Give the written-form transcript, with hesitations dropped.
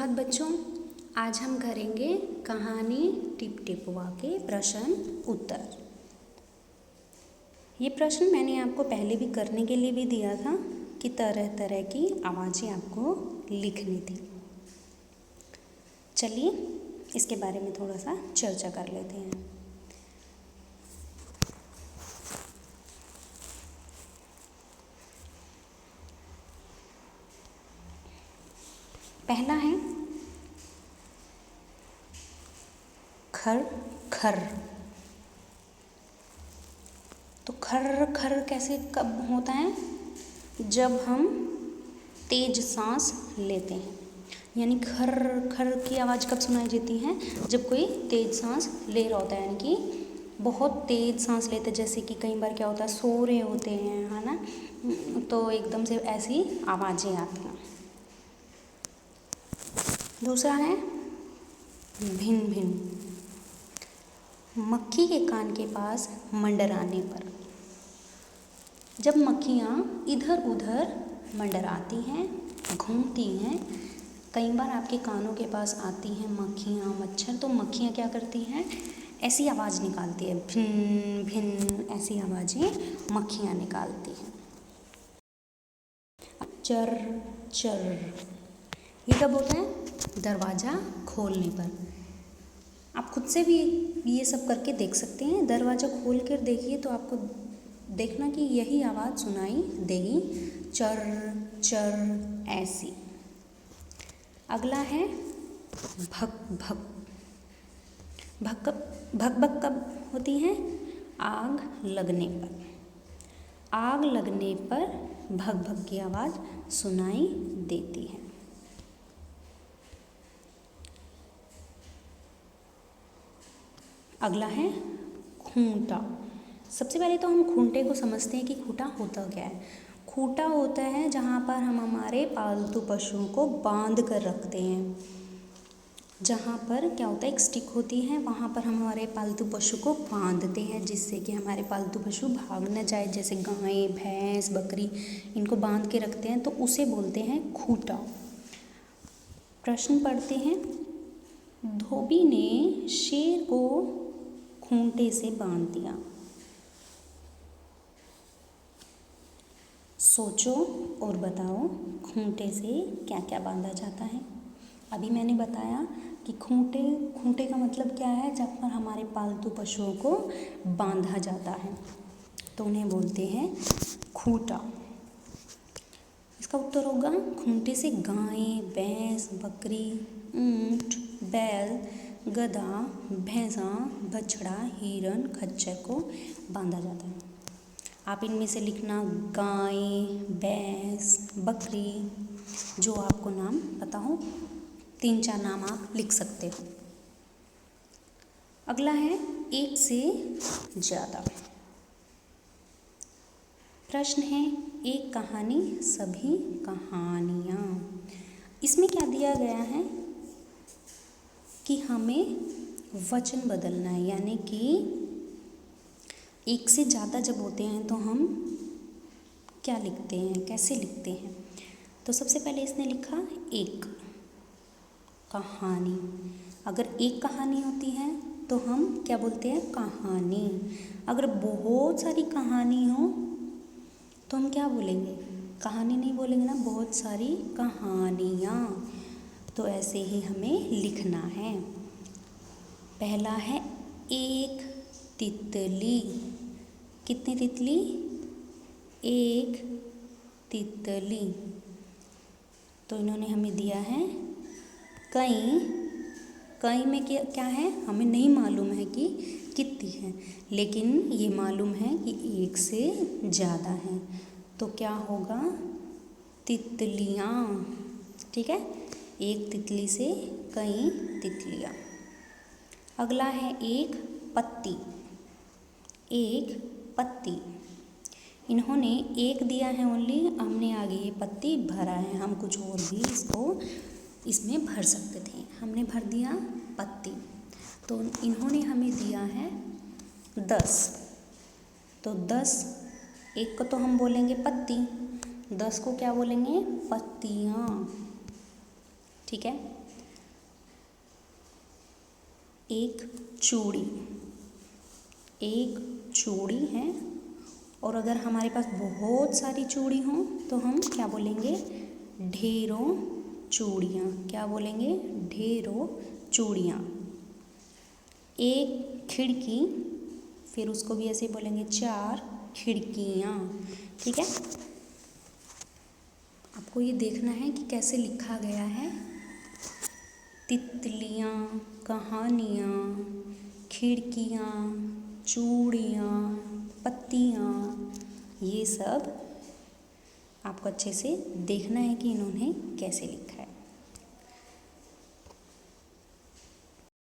सुप्रभात बच्चों। आज हम करेंगे कहानी टिप टिपुआ के प्रश्न उत्तर। ये प्रश्न मैंने आपको पहले भी करने के लिए भी दिया था कि तरह तरह की आवाज़ें आपको लिखनी थी। चलिए इसके बारे में थोड़ा सा चर्चा कर लेते हैं। पहला है खर खर। तो खर खर कैसे कब होता है? जब हम तेज सांस लेते हैं, यानी खर खर की आवाज़ कब सुनाई देती है? जब कोई तेज सांस ले रहा होता है, यानी कि बहुत तेज सांस लेते हैं। जैसे कि कई बार क्या होता है, सो रहे होते हैं, है ना, तो एकदम से ऐसी आवाज़ें आती हैं। दूसरा है भिन भिन। मक्खी के कान के पास मंडराने पर। जब मक्खियाँ इधर उधर मंडराती हैं, घूमती हैं, कई बार आपके कानों के पास आती हैं मक्खियाँ, मच्छर, तो मक्खियाँ क्या करती हैं? ऐसी आवाज़ निकालती है, भिन भिन, ऐसी आवाज़ें मक्खियाँ निकालती हैं। चर चर, ये कब होता है? दरवाज़ा खोलने पर। आप खुद से भी ये सब करके देख सकते हैं। दरवाज़ा खोल कर देखिए तो आपको देखना कि यही आवाज़ सुनाई देगी, चर चर ऐसी। अगला है भक भक। भक भक भक कब होती है? आग लगने पर। आग लगने पर भक भक की आवाज़ सुनाई देती है। अगला है खूंटा। सबसे पहले तो हम खूंटे को समझते हैं कि खूंटा होता क्या है। खूंटा होता है जहाँ पर हम हमारे पालतू पशुओं को बांध कर रखते हैं। जहाँ पर क्या होता है, एक स्टिक होती है, वहाँ पर हम हमारे पालतू पशु को बांधते हैं, जिससे कि हमारे पालतू पशु भाग न जाए। जैसे गाय, भैंस, बकरी, इनको बांध के रखते हैं, तो उसे बोलते हैं खूंटा। प्रश्न पढ़ते हैं। धोबी ने शेर को खूंटे से बांध दिया। सोचो और बताओ, खूंटे से क्या क्या बांधा जाता है? अभी मैंने बताया कि खूंटे का मतलब क्या है? जब पर हमारे पालतू पशुओं को बांधा जाता है तो उन्हें बोलते हैं खूंटा। इसका उत्तर होगा खूंटे से गाय, भैंस, बकरी, ऊंट, बैल, गधा, भैंसा, बछड़ा, हिरन, खच्चर को बांधा जाता है। आप इनमें से लिखना गाय, भैंस, बकरी, जो आपको नाम पता हो, 3-4 नाम आप लिख सकते हो। अगला है एक से ज़्यादा। प्रश्न है एक कहानी सभी कहानियाँ। इसमें क्या दिया गया है कि हमें वचन बदलना है, यानी कि एक से ज़्यादा जब होते हैं तो हम क्या लिखते हैं, कैसे लिखते हैं? तो सबसे पहले इसने लिखा एक कहानी। अगर एक कहानी होती है तो हम क्या बोलते हैं? कहानी। अगर बहुत सारी कहानी हो तो हम क्या बोलेंगे? कहानी नहीं बोलेंगे ना, बहुत सारी कहानियाँ। तो ऐसे ही हमें लिखना है। पहला है एक तितली। कितनी तितली? एक तितली। तो इन्होंने हमें दिया है कई। कई में क्या है हमें नहीं मालूम है कि कितनी है, लेकिन ये मालूम है कि एक से ज़्यादा है। तो क्या होगा? तितलियाँ। ठीक है, एक तितली से कई तितलियाँ। अगला है एक पत्ती। एक पत्ती। इन्होंने एक दिया है ओनली, हमने आगे ये पत्ती भरा है। हम कुछ और भी इसमें भर सकते थे, हमने भर दिया पत्ती। तो इन्होंने हमें दिया है 10। तो 10, एक को तो हम बोलेंगे पत्ती, 10 को क्या बोलेंगे? पत्तियाँ। ठीक है। एक चूड़ी, एक चूड़ी है, और अगर हमारे पास बहुत सारी चूड़ी हों तो हम क्या बोलेंगे, ढेरों चूड़ियाँ। क्या बोलेंगे, ढेरों चूड़ियाँ। एक खिड़की, फिर उसको भी ऐसे बोलेंगे 4 खिड़कियाँ। ठीक है, आपको ये देखना है कि कैसे लिखा गया है। तितलियाँ, कहानियाँ, खिड़कियाँ, चूड़ियाँ, पत्तियाँ, ये सब आपको अच्छे से देखना है कि इन्होंने कैसे लिखा है।